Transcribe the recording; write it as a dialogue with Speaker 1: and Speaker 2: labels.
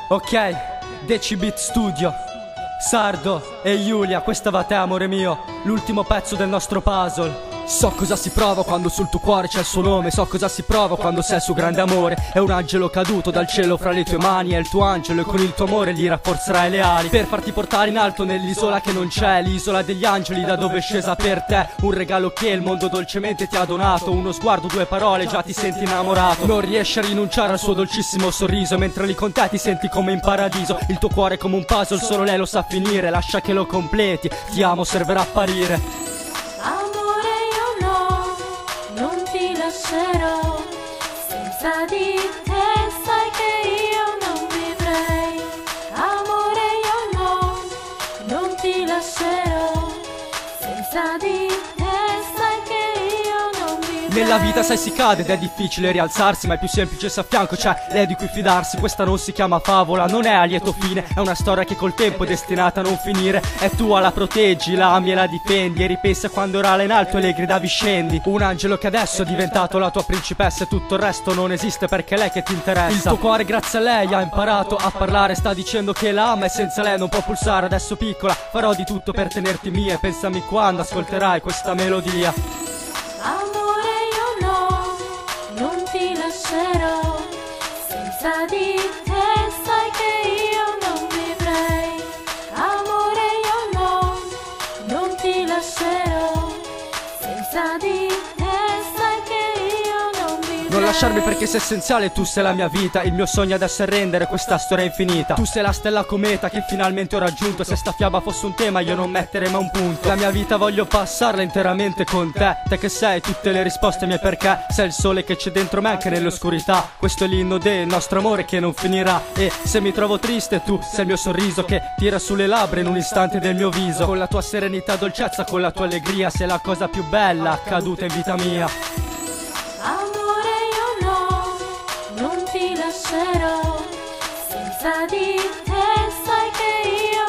Speaker 1: Ok, Decibit Studio, Sardo e Giulia, questa va a te amore mio, l'ultimo pezzo del nostro puzzle. So cosa si prova quando sul tuo cuore c'è il suo nome. So cosa si prova quando sei il suo grande amore. È un angelo caduto dal cielo fra le tue mani. È il tuo angelo e con il tuo amore gli rafforzerai le ali, per farti portare in alto nell'isola che non c'è, l'isola degli angeli da dove è scesa per te. Un regalo che il mondo dolcemente ti ha donato. Uno sguardo, due parole, già ti senti innamorato. Non riesci a rinunciare al suo dolcissimo sorriso. Mentre lì con te ti senti come in paradiso. Il tuo cuore è come un puzzle, solo lei lo sa finire. Lascia che lo completi, ti amo, servirà a apparire.
Speaker 2: Senza di te sai che io non vivrei. Amore, io no, non ti lascerò. Senza di te sai che io non vivrei.
Speaker 1: Nella vita sai si cade ed è difficile rialzarsi, ma è più semplice se a fianco c'è lei di cui fidarsi. Questa non si chiama favola, non è a lieto fine, è una storia che col tempo è destinata a non finire. È tua, la proteggi, la ami e la difendi, e ripensa quando era in alto e le gridavi scendi. Un angelo che adesso è diventato la tua principessa, e tutto il resto non esiste perché è lei che ti interessa. Il tuo cuore grazie a lei ha imparato a parlare, sta dicendo che la ama e senza lei non può pulsare. Adesso piccola farò di tutto per tenerti mia, e pensami quando ascolterai questa melodia.
Speaker 2: Non ti lascerò, senza di te sai che io non vivrei. Amore, io no, non ti lascerò, senza di te sai che io non vivrei.
Speaker 1: Non lasciarmi perché sei essenziale, tu sei la mia vita. Il mio sogno adesso è rendere questa storia infinita. Tu sei la stella cometa che finalmente ho raggiunto. Se sta fiaba fosse un tema io non metterei mai un punto. La mia vita voglio passarla interamente con te. Te che sai tutte le risposte mie perché. Sei il sole che c'è dentro me anche nell'oscurità. Questo è l'inno del nostro amore che non finirà. E se mi trovo triste tu sei il mio sorriso che tira sulle labbra in un istante del mio viso. Con la tua serenità, dolcezza, con la tua allegria, sei la cosa più bella accaduta in vita mia.
Speaker 2: Non ti lascerò, senza di te sai che io